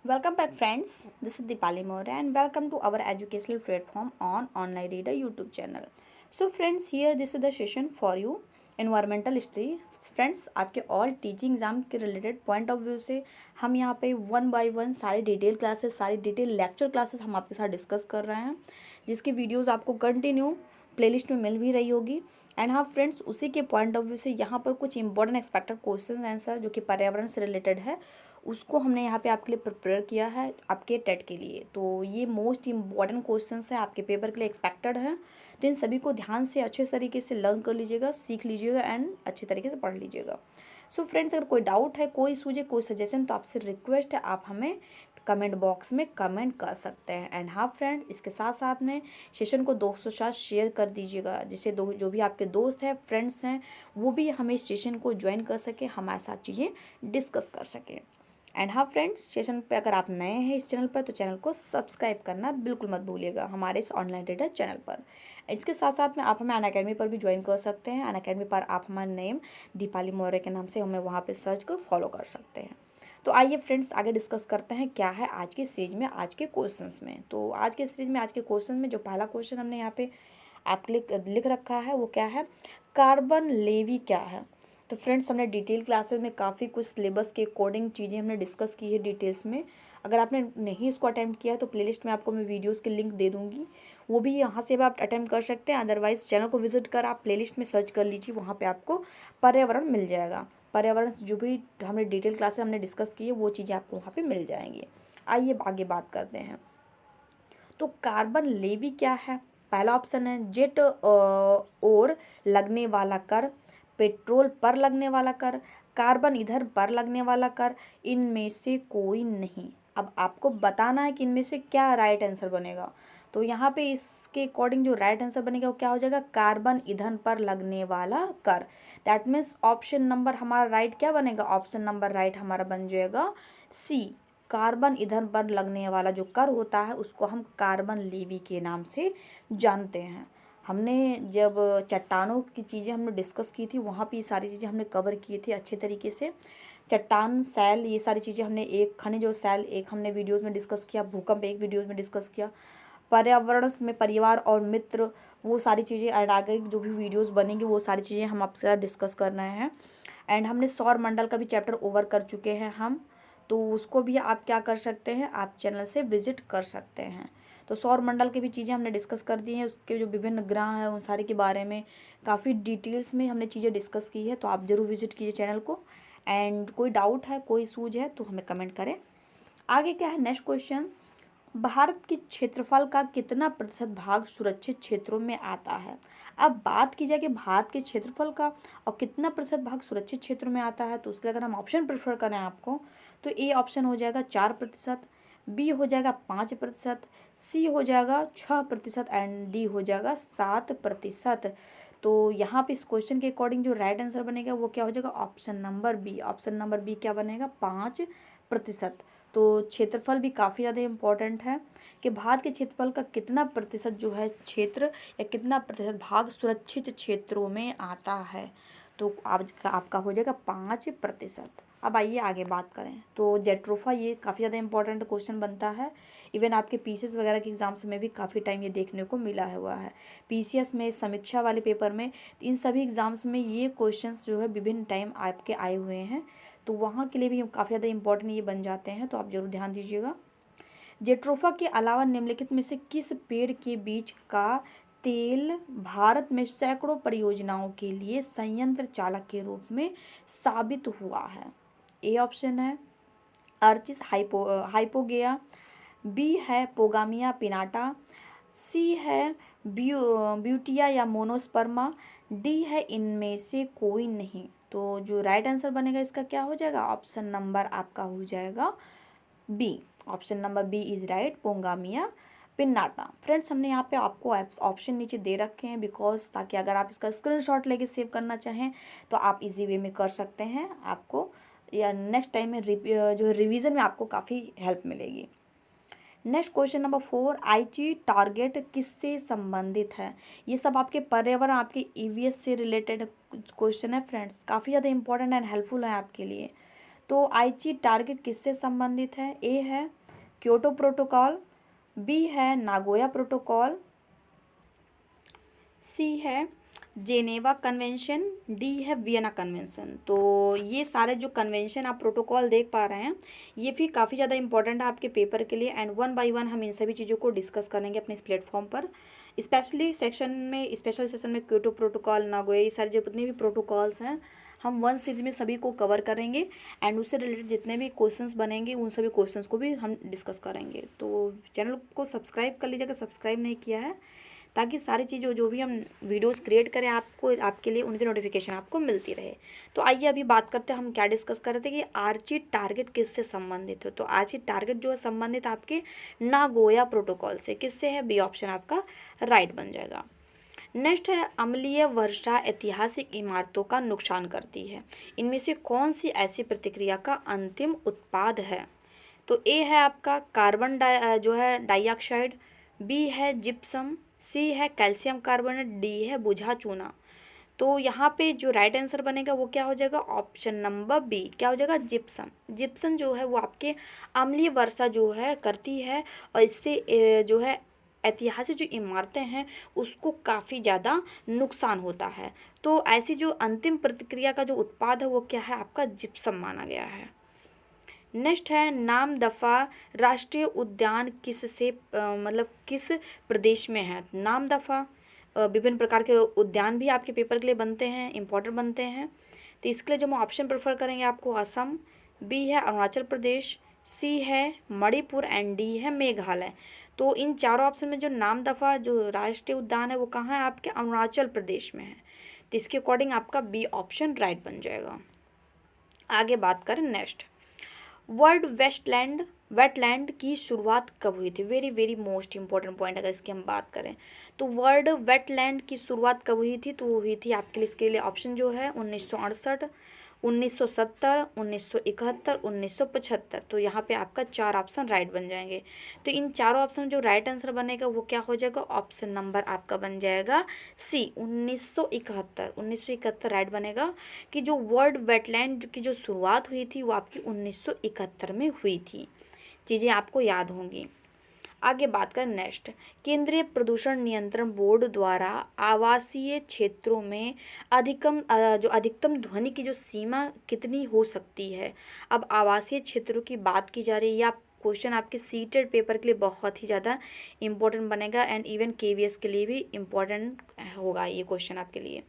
Welcome back, friends. This is Dipali More, and welcome to our educational platform on Online Reader YouTube channel. So, friends, here this is the session for you. Environmental history. Friends, आपके all teaching exam के related point of view से हम यहाँ पे one by one सारी detail classes, सारी detail lecture classes हम आपके साथ डिस्कस कर रहे हैं, जिसकी वीडियोस आपको कंटिन्यू प्लेलिस्ट में मिल भी रही होगी। एंड हाँ फ्रेंड्स, उसी के पॉइंट ऑफ व्यू से यहाँ पर कुछ इंपॉर्टेंट एक्सपेक्टेड क्वेश्चन आंसर जो कि पर्यावरण से रिलेटेड है, उसको हमने यहाँ पे आपके लिए प्रिपेयर किया है आपके टेट के लिए। तो ये मोस्ट इम्पॉर्टेंट क्वेश्चंस हैं, आपके पेपर के लिए एक्सपेक्टेड हैं। तो इन सभी को ध्यान से अच्छे तरीके से लर्न कर लीजिएगा, सीख लीजिएगा एंड अच्छे तरीके से पढ़ लीजिएगा। सो फ्रेंड्स, अगर कोई डाउट है, कोई सूझे, कोई सजेशन, तो आपसे रिक्वेस्ट है आप हमें कमेंट बॉक्स में कमेंट कर सकते हैं। एंड हाँ फ्रेंड, इसके साथ साथ में सेशन को दोस्तों के साथ शेयर कर दीजिएगा, जिससे जो भी आपके दोस्त हैं, फ्रेंड्स हैं, वो भी हमें इस सेशन को ज्वाइन कर सके, हमारे साथ चीज़ें डिस्कस कर सकें। एंड हाँ फ्रेंड्स, सेशन पे अगर आप नए हैं इस चैनल पर, तो चैनल को सब्सक्राइब करना बिल्कुल मत भूलिएगा हमारे इस ऑनलाइन रीडर चैनल पर। इसके साथ साथ में आप हमें अनअकैडमी पर भी ज्वाइन कर सकते हैं। अनअकैडमी पर आप हमारा नेम दीपाली मौर्य के नाम से हमें वहाँ पे सर्च कर फॉलो कर सकते हैं। तो आइए फ्रेंड्स, आगे डिस्कस करते हैं क्या है आज की सीरीज में, आज के क्वेश्चंस में। तो आज के सीरीज में, आज के क्वेश्चन में जो पहला क्वेश्चन हमने यहाँ पे आप लिख रखा है वो क्या है, कार्बन लेवी क्या है। तो फ्रेंड्स, हमने डिटेल क्लासेस में काफ़ी कुछ सिलेबस के अकॉर्डिंग चीज़ें हमने डिस्कस की है डिटेल्स में। अगर आपने नहीं इसको अटेम्प्ट किया है तो प्लेलिस्ट में आपको मैं वीडियोस के लिंक दे दूँगी, वो भी यहाँ से भी आप अटेम्प्ट कर सकते हैं। अदरवाइज़ चैनल को विजिट कर आप प्लेलिस्ट में सर्च कर लीजिए, वहाँ पे आपको पर्यावरण मिल जाएगा। पर्यावरण से जो भी हमने डिटेल क्लासेस हमने डिस्कस की है वो चीज़ें आपको वहाँ पे मिल जाएंगी। आइए आगे बात करते हैं। तो कार्बन लेवी क्या है। पहला ऑप्शन है जेट और लगने वाला कर, पेट्रोल पर लगने वाला कर, कार्बन ईंधन पर लगने वाला कर, इनमें से कोई नहीं। अब आपको बताना है कि इनमें से क्या राइट आंसर बनेगा। तो यहाँ पे इसके अकॉर्डिंग जो राइट आंसर बनेगा वो क्या हो जाएगा, कार्बन ईंधन पर लगने वाला कर। दैट मीन्स ऑप्शन नंबर हमारा राइट क्या बनेगा, ऑप्शन नंबर राइट हमारा बन जाएगा सी। कार्बन ईंधन पर लगने वाला जो कर होता है उसको हम कार्बन लेवी के नाम से जानते हैं। हमने जब चट्टानों की चीज़ें हमने डिस्कस की थी, वहाँ पे ये सारी चीज़ें हमने कवर किए थे अच्छे तरीके से। चट्टान, सैल, ये सारी चीज़ें हमने एक खनिज और सैल एक हमने वीडियोज़ में डिस्कस किया, भूकंप एक वीडियोज़ में डिस्कस किया, पर्यावरण में परिवार और मित्र, वो सारी चीज़ें एंड आगे जो भी वीडियोज़ बनेंगी वो सारी चीज़ें हम आपके साथ डिस्कस कर रहे हैं। एंड हमने सौर मंडल का भी चैप्टर ओवर कर चुके हैं हम, तो उसको भी आप क्या कर सकते हैं, आप चैनल से विजिट कर सकते हैं। तो सौर मंडल की भी चीज़ें हमने डिस्कस कर दी हैं, उसके जो विभिन्न ग्रह हैं उन सारे के बारे में काफ़ी डिटेल्स में हमने चीज़ें डिस्कस की है। तो आप ज़रूर विजिट कीजिए चैनल को। एंड कोई डाउट है, कोई सूझ है तो हमें कमेंट करें। आगे क्या है, नेक्स्ट क्वेश्चन, भारत के क्षेत्रफल का कितना प्रतिशत भाग सुरक्षित क्षेत्रों में आता है। अब बात की जाए कि भारत के क्षेत्रफल का और कितना प्रतिशत भाग सुरक्षित क्षेत्रों में आता है, तो उसके लिए अगर हम ऑप्शन प्रेफर करें आपको, तो ए ऑप्शन हो जाएगा 4%, बी हो जाएगा 5%, सी हो जाएगा 6% एंड डी हो जाएगा 7%। तो यहाँ पे इस क्वेश्चन के अकॉर्डिंग जो राइट आंसर बनेगा वो क्या हो जाएगा, option number B. Option number B क्या बनेगा, 5%। तो क्षेत्रफल भी काफ़ी ज़्यादा इम्पोर्टेंट है कि भारत के क्षेत्रफल का कितना प्रतिशत जो है क्षेत्र या कितना प्रतिशत भाग सुरक्षित क्षेत्रों में आता है। तो आपका हो जाएगा 5%। अब आइए आगे बात करें। तो जेट्रोफा, ये काफ़ी ज़्यादा इंपॉर्टेंट क्वेश्चन बनता है। इवन आपके पीसीएस वगैरह के एग्जाम्स में भी काफ़ी टाइम ये देखने को मिला हुआ है। पीसीएस में, समीक्षा वाले पेपर में, इन सभी एग्जाम्स में ये क्वेश्चंस जो है विभिन्न टाइम आपके आए हुए हैं, तो वहाँ के लिए भी काफ़ी ज़्यादा इंपॉर्टेंट ये बन जाते हैं, तो आप ज़रूर ध्यान दीजिएगा। जेट्रोफा के अलावा निम्नलिखित में से किस पेड़ के बीज का तेल भारत में सैकड़ों परियोजनाओं के लिए संयंत्र चालक के रूप में साबित हुआ है। ए ऑप्शन है अर्चिस हाइपोगेया, बी है पोगामिया पिनाटा, सी है ब्यूटिया या मोनोस्पर्मा, डी है इनमें से कोई नहीं। तो जो राइट आंसर बनेगा इसका क्या हो जाएगा, ऑप्शन नंबर आपका हो जाएगा B. Option number B is right, Pongamia pinnata. Friends, हमने यहाँ पे आपको ऑप्शन नीचे दे रखे हैं बिकॉज ताकि अगर आप इसका स्क्रीनशॉट लेके सेव करना चाहें तो आप इजी वे में कर सकते हैं, आपको या नेक्स्ट टाइम में जो रिवीजन में आपको काफ़ी हेल्प मिलेगी। नेक्स्ट क्वेश्चन नंबर 4, आईची टारगेट किससे संबंधित है। ये सब आपके पर्यावरण, आपके ईवीएस से रिलेटेड क्वेश्चन है फ्रेंड्स, काफ़ी ज़्यादा इंपॉर्टेंट एंड हेल्पफुल है आपके लिए। तो आईची टारगेट किससे संबंधित है? ए है क्योटो प्रोटोकॉल, बी है नागोया प्रोटोकॉल, सी है जेनेवा कन्वेंशन, डी है वियना कन्वेंशन। तो ये सारे जो कन्वेंशन आप प्रोटोकॉल देख पा रहे हैं ये भी काफ़ी ज़्यादा इंपॉर्टेंट है आपके पेपर के लिए, एंड वन बाय वन हम इन सभी चीज़ों को डिस्कस करेंगे अपने इस प्लेटफॉर्म पर। स्पेशल सेशन में क्योटो प्रोटोकॉल, नागोया, ये सारे जितने भी प्रोटोकॉल्स हैं हम वन सीरीज में सभी को कवर करेंगे, एंड उससे रिलेटेड जितने भी क्वेश्चंस बनेंगे उन सभी क्वेश्चंस को भी हम डिस्कस करेंगे। तो चैनल को सब्सक्राइब कर लीजिएगा, सब्सक्राइब नहीं किया है, ताकि सारी चीज़ें जो भी हम वीडियोस क्रिएट करें आपको आपके लिए उनकी नोटिफिकेशन आपको मिलती रहे। तो आइए अभी बात करते हैं हम क्या डिस्कस कर रहे थे कि आर्ची टारगेट किससे संबंधित हो। तो आर्ची टारगेट जो है संबंधित आपके नागोया प्रोटोकॉल से। किससे है? बी ऑप्शन आपका राइट बन जाएगा। नेक्स्ट है अम्लीय वर्षा ऐतिहासिक इमारतों का नुकसान करती है। इनमें से कौन सी ऐसी प्रतिक्रिया का अंतिम उत्पाद है? तो ए है आपका कार्बन डाइऑक्साइड, बी है जिप्सम, सी है कैल्शियम कार्बोनेट, डी है बुझा चूना। तो यहाँ पे जो राइट आंसर बनेगा वो क्या हो जाएगा? Option number B. क्या हो जाएगा? जिप्सम। जिप्सम जो है वो आपके अम्लीय वर्षा जो है करती है, और इससे जो है ऐतिहासिक जो इमारतें हैं उसको काफ़ी ज़्यादा नुकसान होता है। तो ऐसी जो अंतिम प्रतिक्रिया का जो उत्पाद है वो क्या है? आपका जिप्सम माना गया है। नेक्स्ट है नामदफा राष्ट्रीय उद्यान किससे मतलब किस प्रदेश में है? नामदफा विभिन्न प्रकार के उद्यान भी आपके पेपर के लिए बनते हैं, इंपॉर्टेंट बनते हैं। तो इसके लिए जो हम ऑप्शन प्रेफर करेंगे आपको असम, बी है अरुणाचल प्रदेश, सी है मणिपुर, एंड डी है मेघालय। तो इन चारों ऑप्शन में जो नामदफा जो राष्ट्रीय उद्यान है वो कहाँ है? आपके अरुणाचल प्रदेश में है। तो इसके अकॉर्डिंग आपका बी ऑप्शन राइट बन जाएगा। आगे बात करें नेक्स्ट, वर्ल्ड वेटलैंड की शुरुआत कब हुई थी? Very very most important point अगर इसकी हम बात करें तो वर्ल्ड वेटलैंड की शुरुआत कब हुई थी? तो वो हुई थी आपके लिए, इसके लिए ऑप्शन जो है 1968, 1970, 1971, 1975। तो यहाँ पे आपका चार ऑप्शन राइट बन जाएंगे। तो इन चारों ऑप्शन जो राइट आंसर बनेगा वो क्या हो जाएगा? ऑप्शन नंबर आपका बन जाएगा सी 1971। 1971 राइट बनेगा कि जो वर्ल्ड वेटलैंड की जो शुरुआत हुई थी वो आपकी 1971 में हुई थी। चीज़ें आपको याद होंगी। आगे बात करें नेक्स्ट, केंद्रीय प्रदूषण नियंत्रण बोर्ड द्वारा आवासीय क्षेत्रों में अधिकतम ध्वनि की जो सीमा कितनी हो सकती है? अब आवासीय क्षेत्रों की बात की जा रही है, या क्वेश्चन आपके सीटेड पेपर के लिए बहुत ही ज़्यादा इम्पोर्टेंट बनेगा, एंड इवन केवीएस के लिए भी इम्पोर्टेंट होगा ये क्वेश्चन आपके लिए।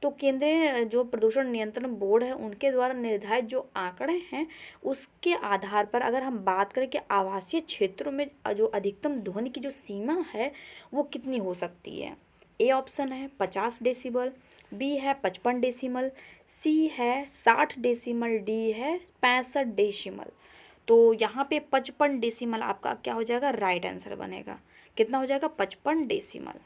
तो केंद्रीय जो प्रदूषण नियंत्रण बोर्ड है उनके द्वारा निर्धारित जो आंकड़े हैं उसके आधार पर अगर हम बात करें कि आवासीय क्षेत्रों में जो अधिकतम ध्वनि की जो सीमा है वो कितनी हो सकती है? ए ऑप्शन है 50 डेसिबल, बी है 55 डेसिमल, सी है 60 डेसिमल, डी है 65 डेसिमल। तो यहाँ पे 55 डेसिमल आपका क्या हो जाएगा? राइट आंसर बनेगा। कितना हो जाएगा? 55 डेसिमल।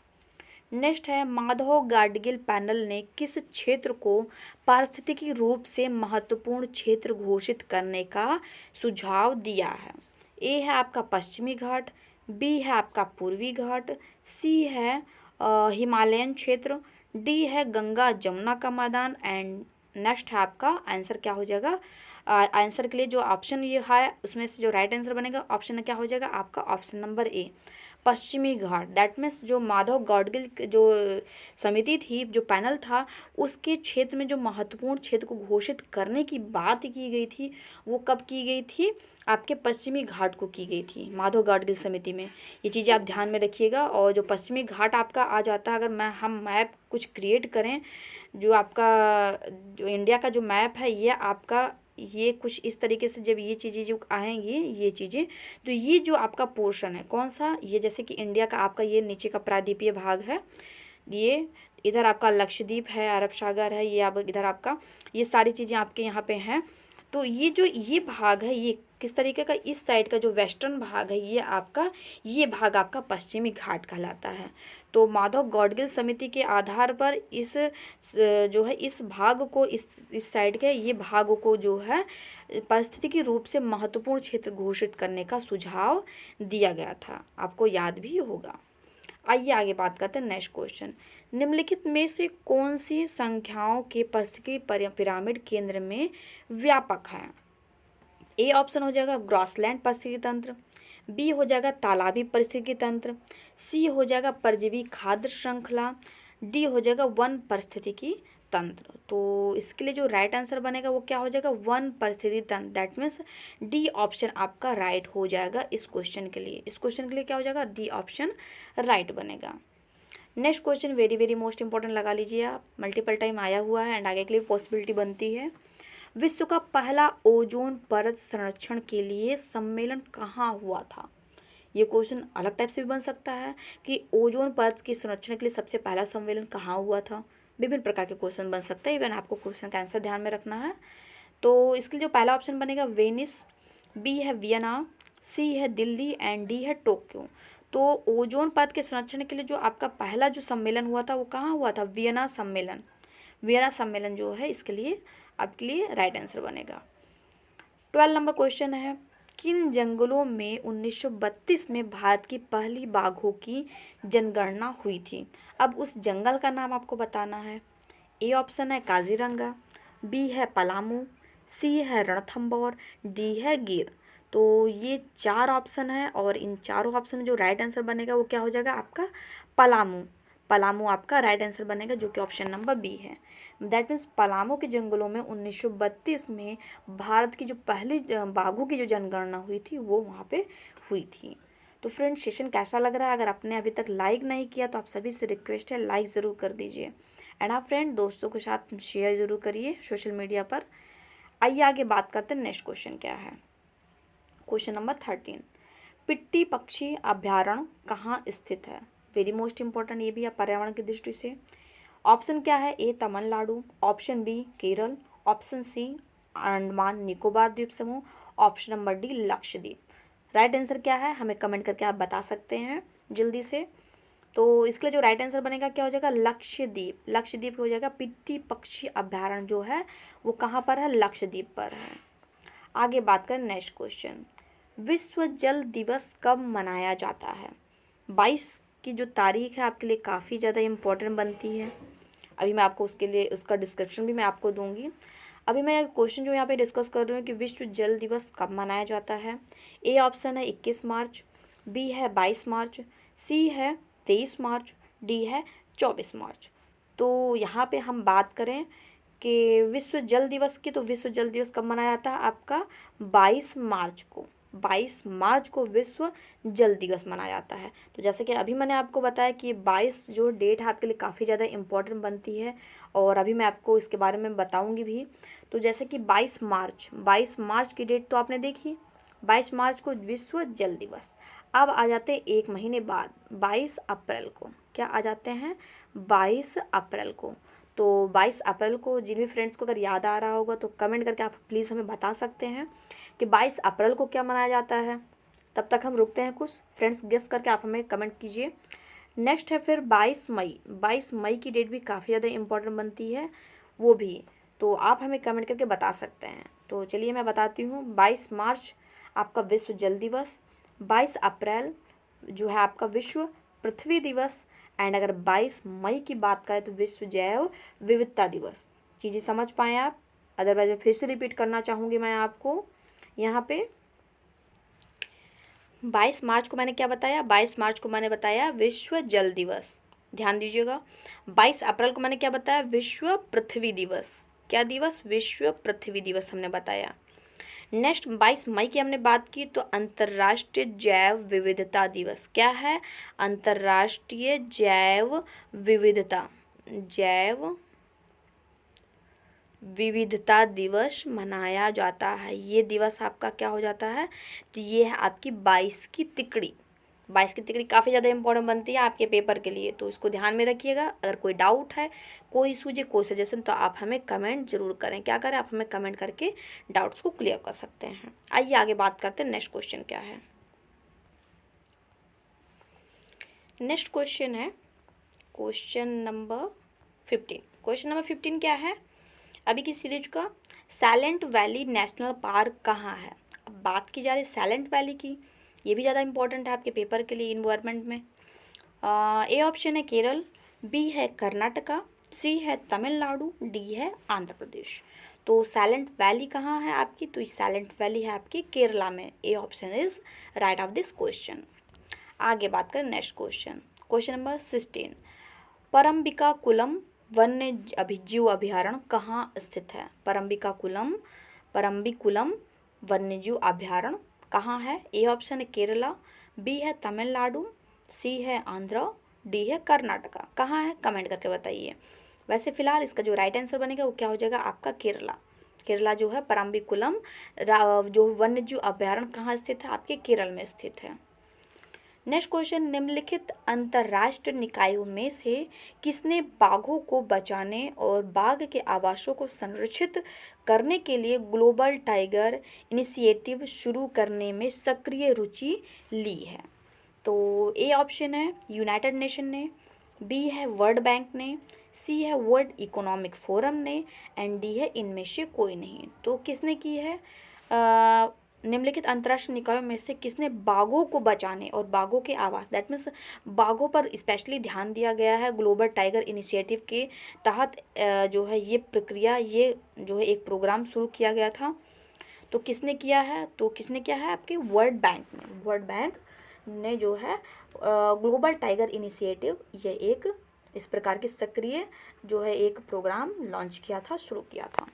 नेक्स्ट है माधव गाडगिल पैनल ने किस क्षेत्र को पारिस्थितिकी रूप से महत्वपूर्ण क्षेत्र घोषित करने का सुझाव दिया है? ए है आपका पश्चिमी घाट, बी है आपका पूर्वी घाट, सी है हिमालयन क्षेत्र, डी है गंगा जमुना का मैदान, एंड नेक्स्ट है आपका आंसर क्या हो जाएगा? आंसर के लिए जो ऑप्शन ये है उसमें से जो राइट आंसर बनेगा ऑप्शन क्या हो जाएगा? आपका ऑप्शन नंबर ए पश्चिमी घाट। दैट मीन्स जो माधव गाडगिल जो समिति थी, जो पैनल था, उसके क्षेत्र में जो महत्वपूर्ण क्षेत्र को घोषित करने की बात की गई थी वो कब की गई थी? आपके पश्चिमी घाट को की गई थी माधव गाडगिल समिति में। ये चीज़ें आप ध्यान में रखिएगा। और जो पश्चिमी घाट आपका आ जाता है, अगर हम मैप कुछ क्रिएट करें, जो आपका जो इंडिया का जो मैप है ये आपका ये कुछ इस तरीके से जब ये चीज़ें जो आएंगी ये चीज़ें, तो ये जो आपका पोर्शन है कौन सा, ये जैसे कि इंडिया का आपका ये नीचे का प्रायद्वीपीय भाग है, ये इधर आपका लक्षद्वीप है, अरब सागर है, ये अब इधर आपका ये सारी चीज़ें आपके यहाँ पे हैं। तो ये जो ये भाग है ये किस तरीके का, इस साइड का जो वेस्टर्न भाग है ये भाग आपका पश्चिमी घाट कहलाता है। तो माधव गाडगिल समिति के आधार पर इस जो है इस भाग को इस साइड के ये भाग को जो है पारिस्थितिकी रूप से महत्वपूर्ण क्षेत्र घोषित करने का सुझाव दिया गया था, आपको याद भी होगा। आइए आगे बात करते हैं नेक्स्ट क्वेश्चन, निम्नलिखित में से कौन सी संख्याओं के पारिस्थितिकी पिरामिड केंद्र में व्यापक है? ए ऑप्शन हो जाएगा ग्रासलैंड पारिस्थितिकी तंत्र, बी हो जाएगा तालाबी पारिस्थितिकी तंत्र, सी हो जाएगा परजीवी खाद्य श्रृंखला, डी हो जाएगा वन पारिस्थितिकी तंत्र। तो इसके लिए जो राइट आंसर बनेगा वो क्या हो जाएगा, वन पारिस्थितिकी तंत्र। दैट मीन्स डी ऑप्शन आपका राइट हो जाएगा इस क्वेश्चन के लिए। इस क्वेश्चन के लिए क्या हो जाएगा, डी ऑप्शन राइट बनेगा। Next question very very most important लगा लीजिए आप, मल्टीपल टाइम आया हुआ है एंड आगे के लिए पॉसिबिलिटी बनती है। विश्व का पहला ओजोन परत संरक्षण के लिए सम्मेलन कहाँ हुआ था। ये क्वेश्चन अलग टाइप से भी बन सकता है कि ओजोन परत के संरक्षण के लिए सबसे पहला सम्मेलन कहाँ हुआ था। विभिन्न प्रकार के क्वेश्चन बन सकते हैं, इवन आपको क्वेश्चन का आंसर ध्यान में रखना है। तो इसके लिए जो पहला ऑप्शन बनेगा वेनिस, बी है वियना, सी है दिल्ली एंड डी है टोक्यो। तो ओजोन परत के संरक्षण के लिए जो आपका पहला जो सम्मेलन हुआ था वो कहाँ हुआ था, वियना सम्मेलन। वियना सम्मेलन जो है इसके लिए आपके लिए राइट आंसर बनेगा। 12 नंबर क्वेश्चन है, किन जंगलों में 1932 में भारत की पहली बाघों की जनगणना हुई थी। अब उस जंगल का नाम आपको बताना है। ए ऑप्शन है काजीरंगा, बी है पलामू, सी है रणथंबोर, डी है गिर। तो ये 4 ऑप्शन है और इन चारों ऑप्शन में जो राइट आंसर बनेगा वो क्या हो जाएगा आपका पलामू। पलामू आपका राइट आंसर बनेगा जो कि ऑप्शन नंबर बी है। दैट मीन्स पलामू के जंगलों में 1932 में भारत की जो पहली बाघों की जो जनगणना हुई थी वो वहाँ पे हुई थी। तो फ्रेंड्स सेशन कैसा लग रहा है, अगर आपने अभी तक लाइक नहीं किया तो आप सभी से रिक्वेस्ट है लाइक ज़रूर कर दीजिए एंड आप फ्रेंड दोस्तों के साथ शेयर ज़रूर करिए सोशल मीडिया पर। आइए आगे बात करते हैं नेक्स्ट क्वेश्चन क्या है। क्वेश्चन नंबर 13, पिट्टी पक्षी अभ्यारण्य कहाँ स्थित है। वेरी मोस्ट इंपॉर्टेंट ये भी है पर्यावरण की दृष्टि से। ऑप्शन क्या है, A Tamilnadu, option B Kerala, option C Andaman Nicobar द्वीप समूह, option number D Lakshadweep. Right answer क्या है हमें कमेंट करके आप बता सकते हैं जल्दी से। तो इसके लिए जो राइट आंसर बनेगा क्या हो जाएगा, लक्षद्वीप। लक्षद्वीप हो जाएगा पिट्टी पक्षी अभ्यारण्य जो है वो कहाँ पर है, लक्षद्वीप पर है। आगे बात करें नेक्स्ट क्वेश्चन, विश्व जल दिवस कब मनाया जाता है। 22 की जो तारीख है आपके लिए काफ़ी ज़्यादा इम्पोर्टेंट बनती है। अभी मैं आपको उसके लिए उसका डिस्क्रिप्शन भी मैं आपको दूंगी। अभी मैं क्वेश्चन जो यहाँ पे डिस्कस कर रही हूँ कि विश्व जल दिवस कब मनाया जाता है। ए ऑप्शन है 21 मार्च, बी है 22 मार्च, सी है 23 मार्च, डी है 24 मार्च। तो यहाँ पे हम बात करें कि विश्व जल दिवस की, तो विश्व जल दिवस कब मनाया जाता है आपका 22 मार्च को। 22 मार्च को विश्व जल दिवस मनाया जाता है। तो जैसे कि अभी मैंने आपको बताया कि 22 जो डेट है आपके लिए काफ़ी ज़्यादा इम्पोर्टेंट बनती है और अभी मैं आपको इसके बारे में बताऊंगी भी। तो जैसे कि 22 मार्च की डेट तो आपने देखी, 22 मार्च को विश्व जल दिवस। अब आ जाते हैं एक महीने बाद 22 अप्रैल को। क्या आ जाते हैं, 22 अप्रैल को। तो 22 अप्रैल को जिन भी फ्रेंड्स को अगर याद आ रहा होगा तो कमेंट करके आप प्लीज़ हमें बता सकते हैं कि 22 अप्रैल को क्या मनाया जाता है। तब तक हम रुकते हैं, कुछ फ्रेंड्स गेस करके आप हमें कमेंट कीजिए। नेक्स्ट है फिर 22 मई। 22 मई की डेट भी काफ़ी ज़्यादा इंपॉर्टेंट बनती है वो भी, तो आप हमें कमेंट करके बता सकते हैं। तो चलिए मैं बताती हूँ, 22 मार्च आपका विश्व जल दिवस, 22 अप्रैल जो है आपका विश्व पृथ्वी दिवस एंड अगर 22 मई की बात करें तो विश्व जैव विविधता दिवस। चीज़ें समझ पाएँ आप, अदरवाइज मैं फिर से रिपीट करना चाहूँगी मैं आपको यहाँ पे। 22 मार्च को मैंने क्या बताया, 22 मार्च को मैंने बताया विश्व जल दिवस, ध्यान दीजिएगा। 22 अप्रैल को मैंने क्या बताया, विश्व पृथ्वी दिवस। क्या दिवस, विश्व पृथ्वी दिवस हमने बताया। नेक्स्ट 22 मई की हमने बात की तो अंतर्राष्ट्रीय जैव विविधता दिवस। क्या है, अंतर्राष्ट्रीय जैव विविधता दिवस मनाया जाता है। ये दिवस आपका क्या हो जाता है, तो ये है आपकी 22 की तिकड़ी। 22 की तिकड़ी काफ़ी ज़्यादा इंपॉर्टेंट बनती है आपके पेपर के लिए, तो इसको ध्यान में रखिएगा। अगर कोई डाउट है, कोई सूझे, कोई सजेशन, तो आप हमें कमेंट जरूर करें। क्या करें, आप हमें कमेंट करके डाउट्स को क्लियर कर सकते हैं। आइए आगे बात करते हैं नेक्स्ट क्वेश्चन क्या है। नेक्स्ट क्वेश्चन है क्वेश्चन नंबर 15। क्वेश्चन नंबर 15 क्या है अभी की सीरीज का, साइलेंट वैली नेशनल पार्क कहाँ है। अब बात की जा रही है साइलेंट वैली की, ये भी ज़्यादा इंपॉर्टेंट है आपके पेपर के लिए इन्वायरमेंट में। ए ऑप्शन है केरल, बी है कर्नाटका, सी है तमिलनाडु, डी है आंध्र प्रदेश। तो साइलेंट वैली कहाँ है आपकी, तो साइलेंट वैली है आपकी केरला में। A option is right of this question. आगे बात करें नेक्स्ट क्वेश्चन, क्वेश्चन नंबर 16। परम्बिकाकुलम वन्य जीव अभयारण्य कहाँ स्थित है। परम्बिकुलम वन्यजीव अभयारण्य कहाँ है। ए ऑप्शन है केरला, बी है तमिलनाडु, सी है आंध्र, डी है कर्नाटका। कहाँ है कमेंट करके बताइए। वैसे फिलहाल इसका जो राइट आंसर बनेगा वो क्या हो जाएगा आपका केरला। केरला जो है परम्बिकुलम जो वन्यजीव अभयारण्य कहाँ स्थित है, आपके केरल में स्थित है। नेक्स्ट क्वेश्चन, निम्नलिखित अंतर्राष्ट्रीय निकायों में से किसने बाघों को बचाने और बाघ के आवासों को संरक्षित करने के लिए ग्लोबल टाइगर इनिशिएटिव शुरू करने में सक्रिय रुचि ली है। तो ए ऑप्शन है यूनाइटेड नेशन ने, बी है वर्ल्ड बैंक ने, सी है वर्ल्ड इकोनॉमिक फोरम ने, एंड डी है इनमें से कोई नहीं। तो किसने की है, निम्नलिखित अंतर्राष्ट्रीय निकायों में से किसने बाघों को बचाने और बाघों के आवास, दैट मीन्स बाघों पर स्पेशली ध्यान दिया गया है ग्लोबल टाइगर इनिशिएटिव के तहत। जो है ये प्रक्रिया, ये जो है एक प्रोग्राम शुरू किया गया था। तो किसने किया है, तो किसने किया है आपके वर्ल्ड बैंक ने। वर्ल्ड बैंक ने जो है ग्लोबल टाइगर इनिशिएटिव, ये एक इस प्रकार के सक्रिय जो है एक प्रोग्राम लॉन्च किया था, शुरू किया था।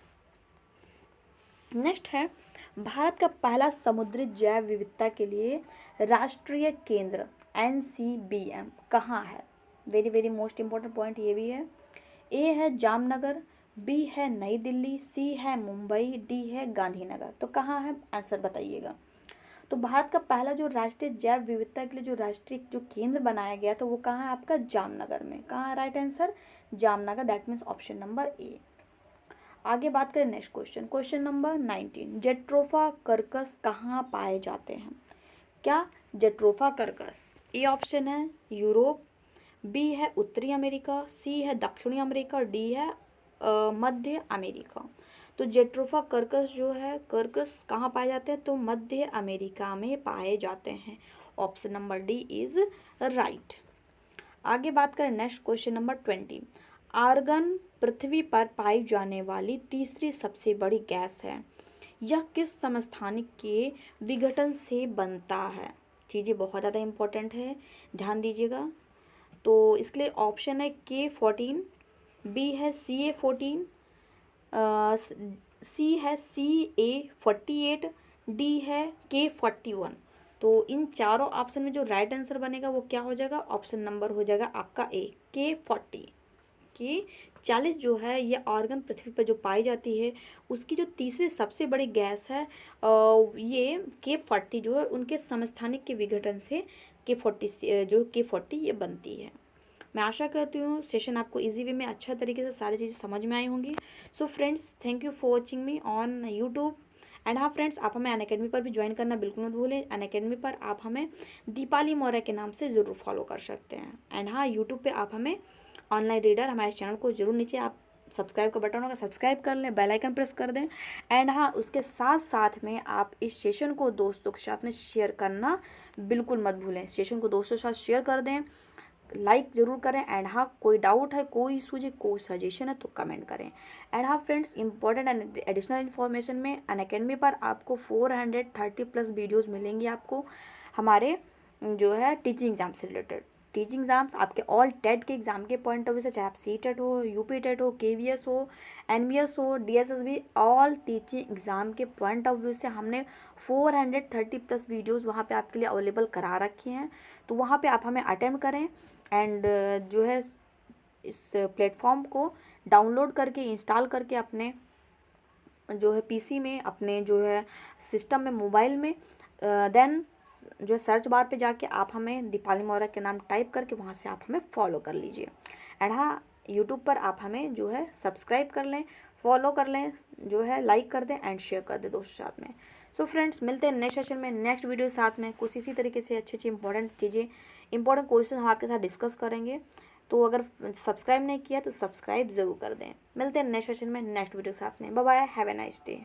नेक्स्ट है, भारत का पहला समुद्री जैव विविधता के लिए राष्ट्रीय केंद्र NCBM कहाँ है। Very very most important point ये भी है। ए है जामनगर, बी है नई दिल्ली, सी है मुंबई, डी है गांधीनगर। तो कहाँ है आंसर बताइएगा। तो भारत का पहला जो राष्ट्रीय जैव विविधता के लिए जो राष्ट्रीय जो केंद्र बनाया गया था वो कहाँ है आपका जामनगर में। कहाँ है right answer, Jamnagar, that means option number A. आगे बात करें next question, question number 19। Jatropha Kirkus कहाँ पाए जाते हैं। क्या जेट्रोफा कर्कस, ए ऑप्शन है यूरोप, बी है उत्तरी अमेरिका, सी है दक्षिणी अमेरिका, डी है मध्य अमेरिका। तो जेट्रोफा कर्कस जो है, कर्कस कहाँ पाए जाते हैं, तो मध्य अमेरिका में पाए जाते हैं। Option number D is right. आगे बात करें नेक्स्ट क्वेश्चन नंबर 20। आर्गन पृथ्वी पर पाई जाने वाली तीसरी सबसे बड़ी गैस है। यह किस समस्थानिक के विघटन से बनता है। चीज़ें बहुत ज़्यादा इम्पोर्टेंट है, ध्यान दीजिएगा। तो इसके लिए ऑप्शन है K14, बी है CA14, सी है CA48, डी है K41। तो इन चारों ऑप्शन में जो राइट आंसर बनेगा वो क्या हो जाएगा, ऑप्शन नंबर हो जाएगा आपका ए K40। K40 जो है ये ऑर्गन पृथ्वी पर जो पाई जाती है उसकी जो तीसरी सबसे बड़ी गैस है, ये K40 जो है उनके समस्थानिक के विघटन से K40 ये बनती है। मैं आशा करती हूँ सेशन आपको इजी वे में अच्छा तरीके से सारी चीज़ें समझ में आई होंगी। So friends, thank you for watching me on YouTube. And हाँ फ्रेंड्स, आप हमें अनअकैडमी पर भी ज्वाइन करना बिल्कुल मत भूलें। अनअकैडमी पर आप हमें दीपाली मौर्य के नाम से ज़रूर फॉलो कर सकते हैं। एंड हाँ, यूट्यूब पे आप हमें ऑनलाइन रीडर हमारे चैनल को जरूर नीचे आप सब्सक्राइब का बटन होगा, सब्सक्राइब कर लें, बेल आइकन प्रेस कर दें। एंड हाँ, उसके साथ साथ में आप इस सेशन को दोस्तों के साथ में शेयर करना बिल्कुल मत भूलें। सेशन को दोस्तों के साथ शेयर कर दें, लाइक ज़रूर करें। एंड हाँ, कोई डाउट है, कोई सूझे, कोई सजेशन है तो कमेंट करें। एंड हाँ friends, important and additional information में अनअकैडमी पर आपको 430+ वीडियोस मिलेंगी आपको हमारे जो है टीचिंग एग्जाम से रिलेटेड। टीचिंग एग्जाम्स आपके ऑल टेट के एग्जाम के पॉइंट ऑफ व्यू से, चाहे आप CTET हो, UP टेट हो, KVS हो, NVS हो, DSSB, ऑल टीचिंग एग्ज़ाम के पॉइंट ऑफ व्यू से हमने 430+ वीडियोस वहाँ पे आपके लिए अवेलेबल करा रखी हैं। तो वहाँ पे आप हमें अटेम्प्ट करें एंड जो है इस प्लेटफॉर्म को डाउनलोड करके इंस्टॉल करके अपने जो है PC में, अपने जो है सिस्टम में, मोबाइल में, देन जो है सर्च बार पे जाके आप हमें दीपाली मौर्य के नाम टाइप करके वहाँ से आप हमें फॉलो कर लीजिए। एंड हाँ, यूट्यूब पर आप हमें जो है सब्सक्राइब कर लें, फॉलो कर लें, जो है लाइक कर दें एंड शेयर कर दें दोस्तों साथ में। सो फ्रेंड्स, मिलते हैं नेक्स्ट सेशन में, नेक्स्ट वीडियो साथ में कुछ इसी तरीके से अच्छी अच्छी इंपॉर्टेंट चीज़ें, इंपॉर्टेंट क्वेश्चन हम आपके साथ डिस्कस करेंगे। तो अगर सब्सक्राइब नहीं किया तो सब्सक्राइब ज़रूर कर दें। मिलते हैं नेक्स्ट सेशन में नेक्स्ट वीडियो साथ में। Bye bye, have a nice day.